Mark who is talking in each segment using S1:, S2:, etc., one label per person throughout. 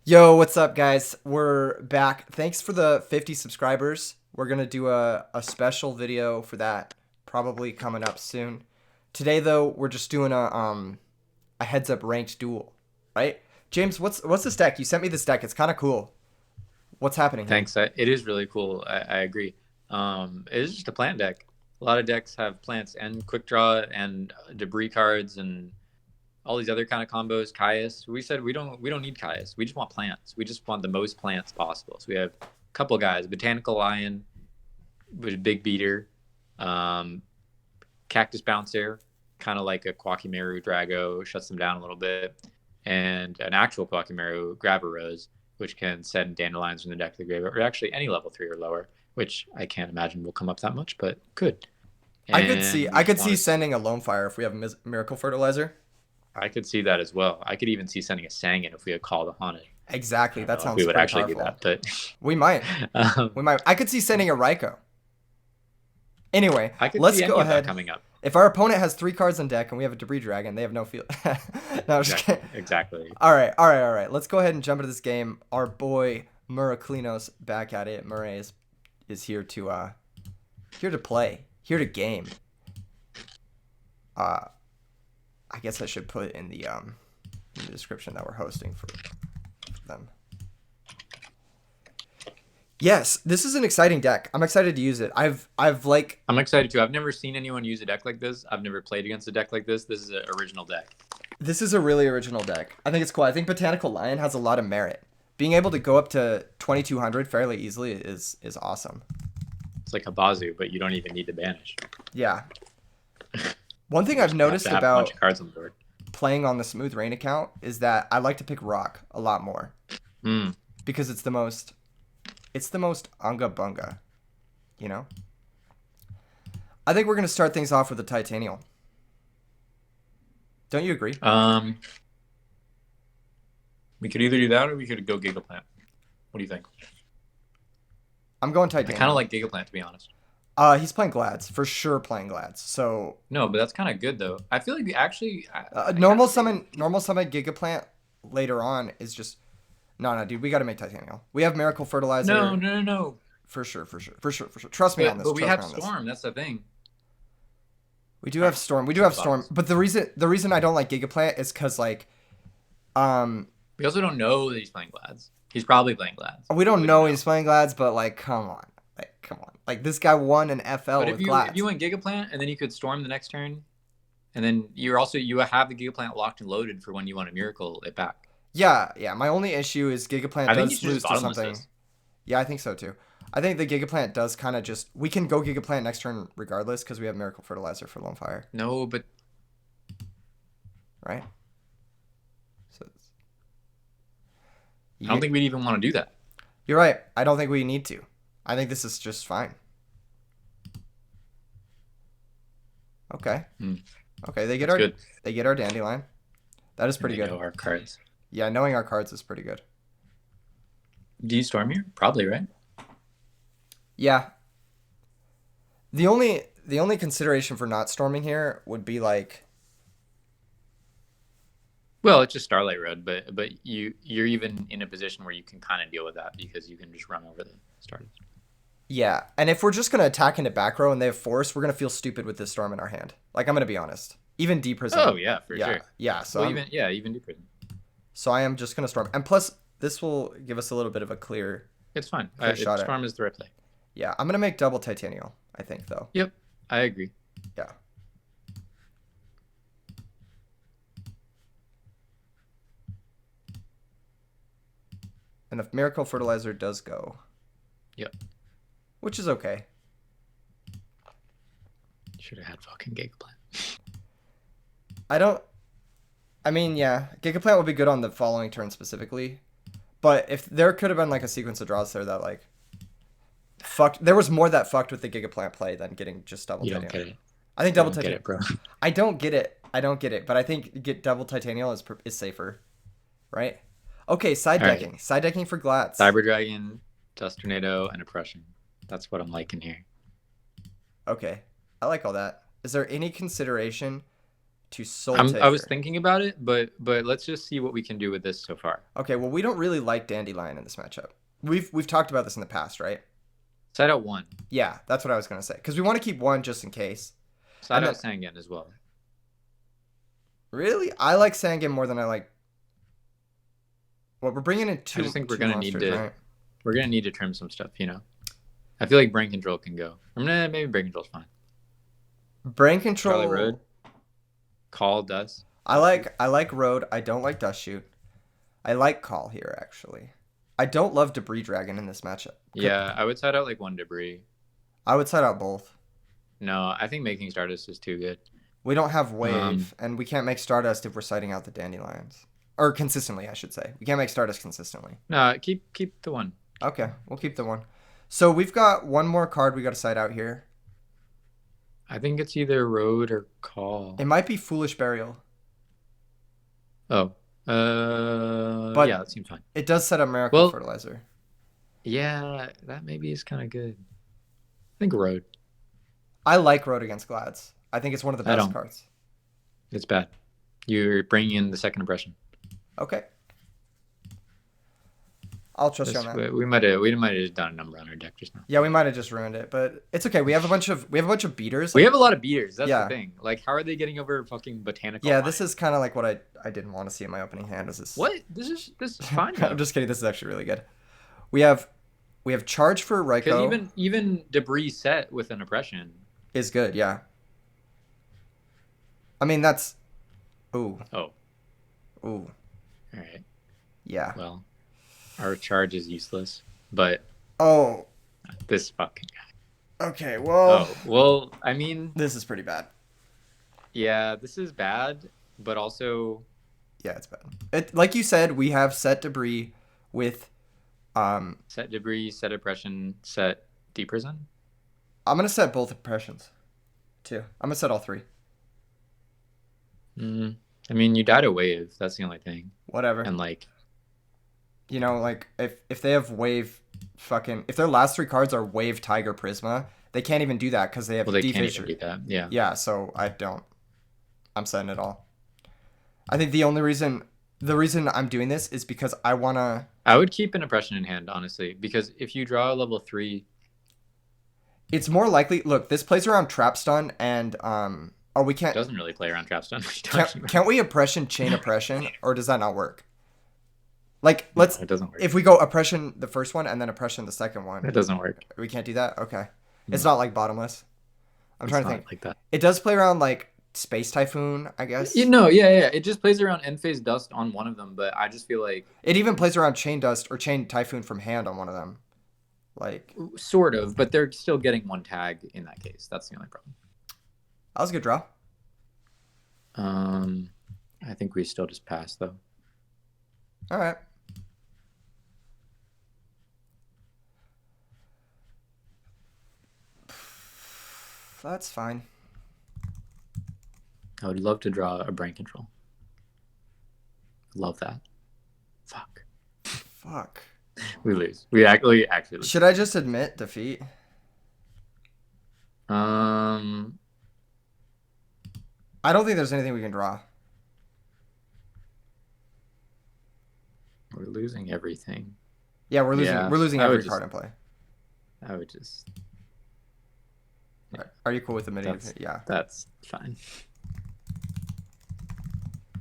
S1: Yo, what's up, guys? We're back. Thanks for the 50 subscribers. We're going to do a special video for that, probably coming up soon. Today, though, we're just doing a heads up ranked duel, right? James, what's this deck? You sent me this deck. It's kind of cool. What's happening here?
S2: Thanks. It is really cool. I agree. It is just a plant deck. A lot of decks have plants and quick draw and debris cards and all these other kind of combos. Caius. We said we don't need Caius. We just want plants. We just want the most plants possible. So we have a couple guys: Botanical Lion, with a big beater, um, Cactus Bouncer, kind of like a Quakimeru Drago, shuts them down a little bit, and an actual Quakimeru Grabber Rose, which can send dandelions from the deck to the graveyard, or actually any level 3 or lower, which I can't imagine will come up that much, but could.
S1: I could see
S2: And we
S1: I
S2: just
S1: could
S2: want
S1: see
S2: to.
S1: sending a lone fire if we have Miracle Fertilizer.
S2: I could see that as well. I could even see sending a Sangin if we had Call the Haunted. I
S1: Exactly.
S2: don't
S1: That
S2: know if we
S1: sounds
S2: would
S1: pretty
S2: actually do
S1: powerful.
S2: that, but
S1: We might.
S2: um,
S1: We might. I could see sending a Raikou. Anyway,
S2: I could
S1: let's
S2: see
S1: go
S2: any of that
S1: ahead.
S2: coming up.
S1: If our opponent has 3 cards in deck and we have a Debris Dragon, they have no field. No, I'm just
S2: Exactly.
S1: kidding.
S2: Exactly.
S1: All right. Let's go ahead and jump into this game. Our boy Muraklinos back at it. Murray is here to play, here to game. Uh, I guess I should put in the description that we're hosting for them. Yes, this is an exciting deck. I'm excited to use it. I've like
S2: I'm excited too. I've never seen anyone use a deck like this. I've never played against a deck like this. This is an original deck.
S1: This is a really original deck. I think it's cool. I think Botanical Lion has a lot of merit. Being able to go up to 2200 fairly easily is awesome.
S2: It's like a Bazu, but you don't even need to banish.
S1: Yeah. One thing
S2: You
S1: I've
S2: just have
S1: noticed
S2: to have a bunch
S1: about
S2: of cards on the board.
S1: playing on the Smooth Rain account is that I like to pick Rock a lot more
S2: Mm.
S1: because it's the most unga bunga, you know? I think we're going to start things off with a Titanial. Don't you agree?
S2: We could either do that or we could go Gigaplant. What do you think?
S1: I'm going
S2: I kind of
S1: Titanial.
S2: like Gigaplant, to be honest.
S1: He's playing Glads, for sure playing Glads. So,
S2: No, but that's kind of good though. I feel like we actually, I kind
S1: normal
S2: of think.
S1: summon normal summon Gigaplant later on is just no, dude, we got to make Titanial. We have Miracle
S2: No,
S1: Fertilizer
S2: no, no, no.
S1: for sure. Trust me on this.
S2: But we
S1: Trust
S2: have
S1: me on this.
S2: Storm. That's the thing.
S1: We do
S2: All
S1: have
S2: right,
S1: Storm. We do
S2: check
S1: have
S2: the
S1: Storm.
S2: box.
S1: But the reason I don't like Gigaplant is because um
S2: We also don't know that he's playing Glads. He's probably playing Glads.
S1: we
S2: We
S1: don't
S2: wouldn't
S1: know
S2: know.
S1: he's playing Glads, but come on. Like this guy won an FL
S2: But
S1: with
S2: if
S1: Glads.
S2: you went Gigaplant and then you could Storm the next turn, and then you have the Gigaplant locked and loaded for when you want a Miracle it back.
S1: Yeah. My only issue is Gigaplant
S2: I think you
S1: does
S2: should just
S1: lose to
S2: bottomless
S1: something.
S2: this.
S1: Yeah, I think so too. I think the Gigaplant does kind of just we can go Gigaplant next turn regardless because we have Miracle Fertilizer for Lone Fire,
S2: No, but
S1: right? So
S2: I don't
S1: yeah,
S2: think we'd even want to do that.
S1: you're right. I don't think we need to. I think this is just fine. Okay.
S2: Hmm,
S1: Okay, they get
S2: that's
S1: our
S2: good.
S1: they get our Dandelion. That is
S2: And
S1: pretty
S2: they
S1: good.
S2: know our cards.
S1: Yeah, knowing our cards is pretty good.
S2: Do you Storm here? Probably, right?
S1: Yeah. The only consideration for not storming here would be like
S2: Well, it's just Starlight Road, but you're even in a position where you can kind of deal with that because you can just run over the Starlight.
S1: yeah, and if we're just gonna attack into back row and they have force, we're gonna feel stupid with this storm in our hand. Like I'm gonna be honest. Even deep prison.
S2: Oh yeah, for
S1: Yeah,
S2: sure.
S1: yeah. So
S2: Well,
S1: I'm
S2: even deeper.
S1: so I am just gonna storm. And plus this will give us a little bit of a
S2: It's fine.
S1: clear shot at.
S2: Storm is the right play.
S1: Yeah, I'm gonna make double Titanial, I think though.
S2: Yep, I agree.
S1: Yeah. And if Miracle Fertilizer does go,
S2: Yep,
S1: which is okay.
S2: should have had fucking Gigaplant.
S1: I don't I mean, yeah, Gigaplant would be good on the following turn specifically. But if there could have been like a sequence of draws there that like fucked there was more that fucked with the Gigaplant play than getting just double
S2: You don't
S1: Titanial.
S2: get it.
S1: I think
S2: You
S1: double
S2: don't get
S1: Titanial.
S2: it, bro.
S1: I don't get it. I don't get it, but I think get double Titanial is safer, right? Okay, side
S2: All right,
S1: decking. Side decking for Glats.
S2: Cyber Dragon, Dust Tornado, and Oppression. That's what I'm liking here.
S1: Okay. I like all that. Is there any consideration to Soul
S2: I was
S1: Taker.
S2: thinking about it, but let's just see what we can do with this so far.
S1: Okay, well, we don't really like Dandelion in this matchup. We've talked about this in the past, right?
S2: Side out 1.
S1: Yeah, that's what I was gonna say. Because we want to keep one just in case.
S2: Side
S1: And
S2: out
S1: then,
S2: Sangan as well.
S1: really, I like Sangan more than I like. Well, we're bringing in two.
S2: I just think we're
S1: two
S2: gonna
S1: monsters,
S2: need to
S1: right?
S2: we're gonna need to trim some stuff. I feel like brain control can go. Maybe brain control's fine.
S1: Brain
S2: Charlie
S1: control.
S2: Road, Call, Dust.
S1: I like Road. I don't like Dust Shoot. I like Call here actually. I don't love Debris Dragon in this matchup.
S2: Yeah, I would side out like 1 Debris.
S1: I would side out both.
S2: No, I think making Stardust is too good.
S1: We don't have Wave, and we can't make Stardust if we're siding out the Dandelions. Or consistently, I should say. We can't make Stardust consistently.
S2: No, keep the 1.
S1: Okay, we'll keep the 1. So we've got one more card we got to side out here.
S2: I think it's either Road or Call.
S1: It might be Foolish Burial.
S2: Oh.
S1: But
S2: yeah, that seems fine.
S1: It does set up Miracle Fertilizer.
S2: Yeah, that maybe is kind of good. I think Road.
S1: I like Road against Glads. I think it's one of the best cards.
S2: It's bad. You're bringing in the second impression.
S1: Okay. I'll trust you on that.
S2: We might have just done a number on our deck just now.
S1: Yeah, we might have just ruined it, but it's okay. We have a bunch of beaters.
S2: We have a lot of beaters. That's the thing. Like, how are they getting over fucking botanical?
S1: Yeah, this is kind of like what I didn't want to see in my opening hand.
S2: What? This is fine.
S1: I'm just kidding. This is actually really good. We have Charge for Raikou.
S2: Because even Debris set with an oppression
S1: is good. Yeah. I mean that's. Ooh.
S2: Oh.
S1: Ooh.
S2: All right.
S1: Yeah.
S2: Well, our charge is useless, but this fucking guy.
S1: Okay. Well.
S2: Oh well. I mean,
S1: this is pretty bad.
S2: Yeah, this is bad, but also.
S1: Yeah, it's bad. Like you said, we have set Debris with.
S2: Set Debris, set Oppression, set Deprison.
S1: I'm gonna set both impressions, too. I'm gonna set all 3.
S2: I mean, you died a wave. That's the only thing.
S1: Whatever.
S2: And like,
S1: like if they have wave, if their last 3 cards are Wave, Tiger, Prisma, they can't even do that because they have.
S2: Well, they can't even do that. Yeah.
S1: Yeah. So I'm setting it all. I think the reason I'm doing this is because I wanna.
S2: I would keep an Oppression in hand, honestly, because if you draw a level 3,
S1: it's more likely. Look, this plays around Trap Stun and we can't.
S2: It doesn't really play around Trap Stun.
S1: Can't we Oppression Chain Oppression, or does that not work? Like,
S2: it doesn't work.
S1: If we go Oppression the first one and then Oppression the second one.
S2: It doesn't work.
S1: We can't do that? Okay. It's not like Bottomless. I'm trying to think.
S2: Like that.
S1: It does play around like Space Typhoon, I guess.
S2: Yeah. It just plays around End Phase Dust on one of them, but I just feel like
S1: it even plays around Chain Dust or Chain Typhoon from hand on one of them. Like
S2: sort of, but they're still getting 1 tag in that case. That's the only problem.
S1: That was a good draw.
S2: I think we still just pass though.
S1: All right. That's fine.
S2: I would love to draw a brain control. Love that. Fuck. We lose. We actually lose.
S1: Should I just admit defeat? I don't think there's anything we can draw.
S2: We're losing everything.
S1: Yeah, we're losing. Yeah, we're losing every card in play.
S2: I would just.
S1: Yeah. Are you cool with admitting? Yeah,
S2: that's fine.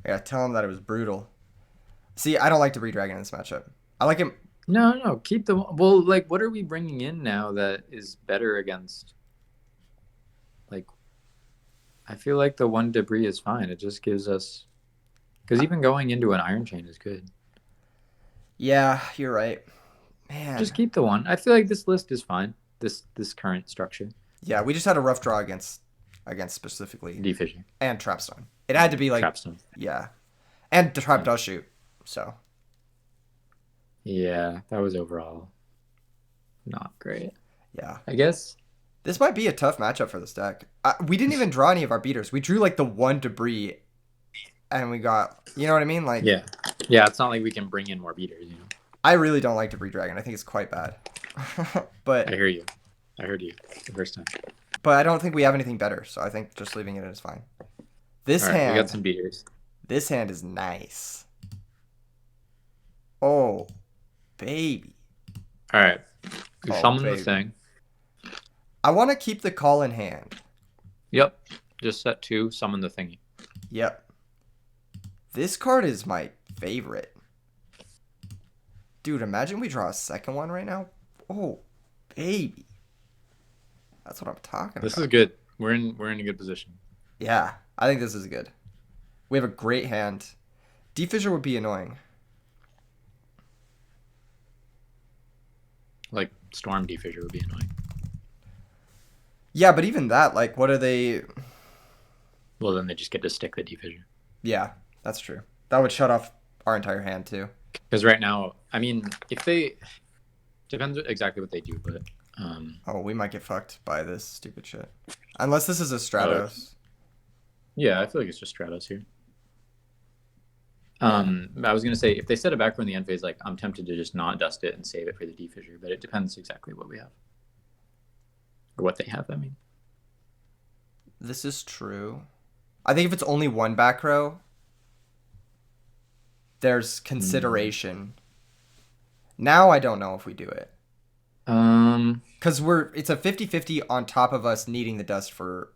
S1: Yeah, tell him that it was brutal. See, I don't like Debris Dragon in this matchup. I like him.
S2: No, keep the. Well, like, what are we bringing in now that is better against? Like, I feel like the 1 Debris is fine. It just gives us, because even going into an Iron Chain is good.
S1: Yeah, you're right. Man,
S2: just keep the 1. I feel like this list is fine. This current structure.
S1: Yeah, we just had a rough draw against specifically
S2: Defishing
S1: and Trapstone. It had to be like
S2: Trapstone.
S1: Yeah, and the Trap does shoot. So.
S2: Yeah, that was overall not great.
S1: Yeah,
S2: I guess
S1: this might be a tough matchup for this deck. We didn't even draw any of our beaters. We drew like the 1 Debris, and we got, you know what I mean? Like
S2: yeah. It's not like we can bring in more beaters.
S1: I really don't like Debris Dragon. I think it's quite bad. But
S2: I hear you. I heard you the first time.
S1: But I don't think we have anything better, so I think just leaving it is fine. This
S2: All right, we got
S1: hand,
S2: some beaters.
S1: this hand is nice. Oh, baby.
S2: All right, we
S1: Oh,
S2: summon the
S1: baby.
S2: thing.
S1: I want to keep the call in hand.
S2: Yep, just set 2, summon the thingy.
S1: Yep. This card is my favorite. Dude, imagine we draw a second one right now. Oh, baby. That's what I'm talking
S2: This
S1: about.
S2: is good. We're in a good position.
S1: Yeah, I think this is good. We have a great hand. Defissure would be annoying.
S2: Like Storm Defissure would be annoying.
S1: Yeah, but even that, like, what are they?
S2: Well, then they just get to stick the Defissure.
S1: Yeah, that's true. That would shut off our entire hand too.
S2: Because right now, I mean, if they depends exactly what they do, but
S1: Oh, we might get fucked by this stupid shit. Unless this is a Stratos.
S2: yeah, I feel like it's just Stratos here. I was gonna say if they set it back from the end phase, like I'm tempted to just not dust it and save it for the Defissure, but it depends exactly what we have or what they have. I mean,
S1: This is true. I think if it's only one back row, there's consideration. Now I don't know if we do it. Because it's a 50-50 on top of us needing the dust for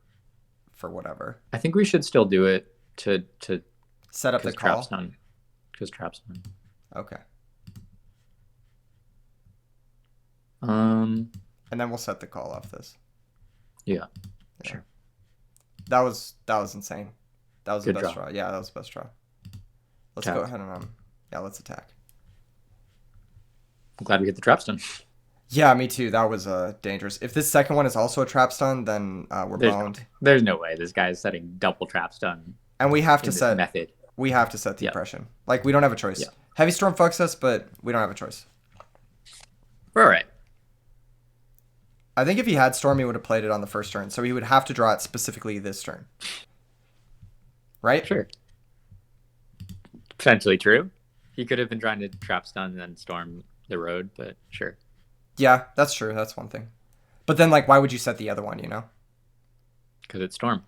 S1: whatever.
S2: I think we should still do it to
S1: Set up the call.
S2: Trap's done. Because Trap's done.
S1: Okay.
S2: Um.
S1: And then we'll set the call off this.
S2: Yeah. Sure.
S1: That was insane. That was
S2: Good
S1: the best
S2: draw.
S1: draw. Yeah, that was the best draw. Let's
S2: Attack.
S1: go ahead and yeah, let's attack.
S2: I'm glad we get the Trap's done.
S1: Yeah, me too. That was dangerous. If this second one is also a trap stun, then we're boned.
S2: There's no way this guy is setting double Trap's done.
S1: And we have
S2: in
S1: to
S2: this
S1: set
S2: method.
S1: We have to set the impression. Like we don't have a choice.
S2: Yeah.
S1: Heavy Storm fucks us, but we don't have a choice.
S2: We're all right.
S1: I think if he had Storm, he would have played it on the first turn, so he would have to draw it specifically this turn. Right?
S2: Sure. Potentially true. He could have been trying to trap stun and then storm the road, but sure.
S1: Yeah, that's true. That's one thing. But then, like, why would you set the other one, you know?
S2: Because it's storm.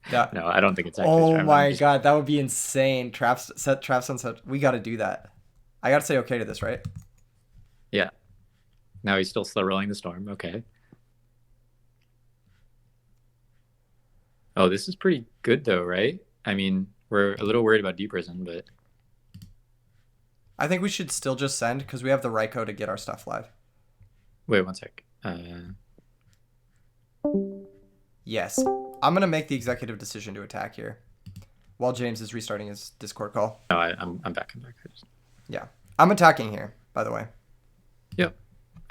S1: Yeah.
S2: No, I don't think it's actually
S1: Oh
S2: storm.
S1: my god, that would be insane. Set traps on set. We got to do that. I got to say okay to this, right?
S2: Yeah. Now he's still slow rolling the storm. Okay. Oh, this is pretty good though, right? I mean, we're a little worried about Deep Prison, but
S1: I think we should still just send because we have the Ryko to get our stuff live.
S2: wait one sec.
S1: Yes. I'm going to make the executive decision to attack here while James is restarting his Discord call.
S2: No, I'm back. I'm back.
S1: Yeah. I'm attacking here, by the way.
S2: Yep.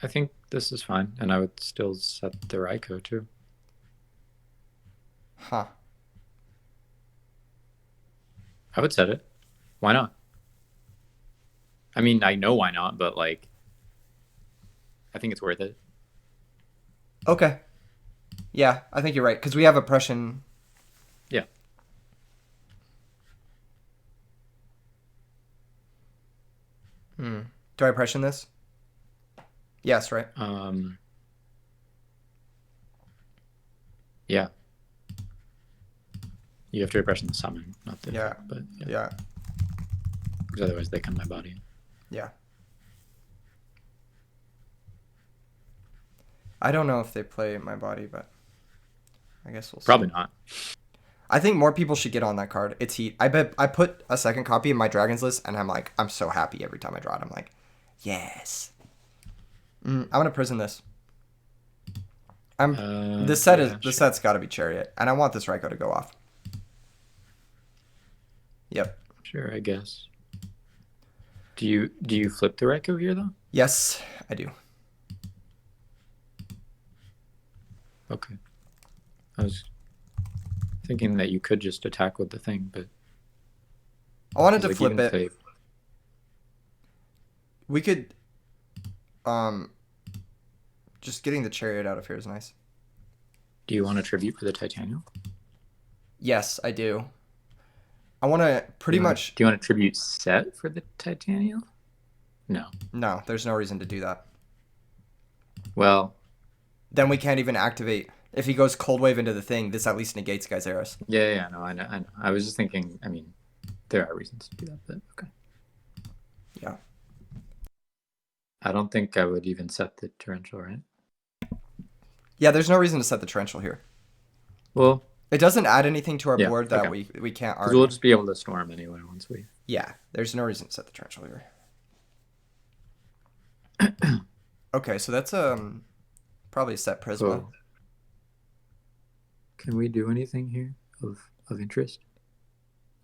S2: I think this is fine, and I would still set the Ryko too.
S1: Huh.
S2: I would set it. Why not? I mean, I know why not, but like, I think it's worth it.
S1: Okay. Yeah, I think you're right because we have oppression.
S2: Yeah.
S1: Do I oppression this? Yes, right?
S2: Yeah. You have to oppression the summon, not the
S1: Yeah.
S2: but
S1: Yeah.
S2: because otherwise they come to my body.
S1: Yeah. I don't know if they play my body, but I guess we'll see.
S2: Probably not.
S1: I think more people should get on that card. It's heat. I bet I put a second copy in my Dragons list, and I'm so happy every time I draw it. I'm like, yes. I'm gonna prison this. The set's got to be Chariot, and I want this Ryko to go off. Yep.
S2: Sure, I guess. Do you flip the Ryko here though?
S1: Yes, I do.
S2: Okay. I was thinking that you could just attack with the thing, but
S1: I wanted to
S2: like,
S1: flip
S2: even
S1: it.
S2: if they-
S1: We could, just getting the Chariot out of here is nice.
S2: Do you want a tribute for the Titanium?
S1: Yes, I do. I want to pretty much.
S2: Do you want a tribute set for the Titanium? No.
S1: No, there's no reason to do that.
S2: Well,
S1: Then we can't even activate. If he goes cold wave into the thing, this at least negates guys' arrows.
S2: Yeah, no, I know. I was just thinking, I mean, there are reasons to do that, but okay.
S1: Yeah.
S2: I don't think I would even set the torrential, right?
S1: Yeah, there's no reason to set the torrential here.
S2: Well,
S1: it doesn't add anything to our
S2: yeah,
S1: board that
S2: okay.
S1: we can't
S2: Because
S1: already.
S2: we'll just be able to storm anyway once we.
S1: Yeah, there's no reason to set the torrential here. Okay, so that's probably a set Prisma.
S2: Oh. Can we do anything here of interest?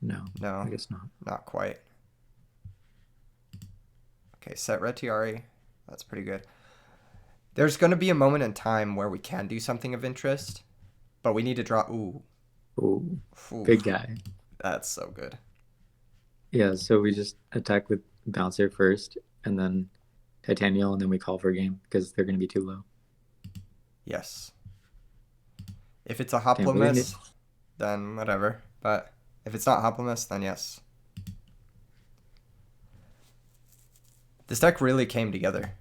S2: No, I guess not.
S1: Not quite. Okay, set Red Tiari. That's pretty good. There's going to be a moment in time where we can do something of interest, but we need to draw. Ooh,
S2: big guy.
S1: That's so good.
S2: Yeah, so we just attack with Bouncer first, and then Titanial, and then we call for a game because they're going to be too low.
S1: Yes. If it's a Hoplomus, then whatever. But if it's not Hoplomus, then yes. This deck really came together.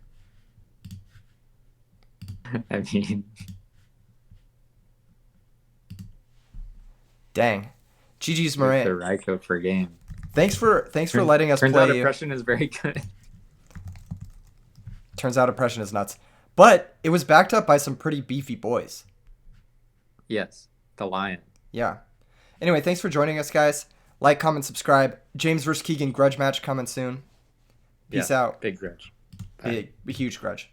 S2: I mean,
S1: dang. GG's Moran.
S2: The Raikou per game.
S1: Thanks for letting us play.
S2: Turns out oppression is very good.
S1: Turns out oppression is nuts. But it was backed up by some pretty beefy boys.
S2: Yes, the Lion.
S1: Yeah. Anyway, thanks for joining us, guys. Like, comment, subscribe. James vs. Keegan grudge match coming soon. Peace out.
S2: Big grudge.
S1: Big, huge grudge.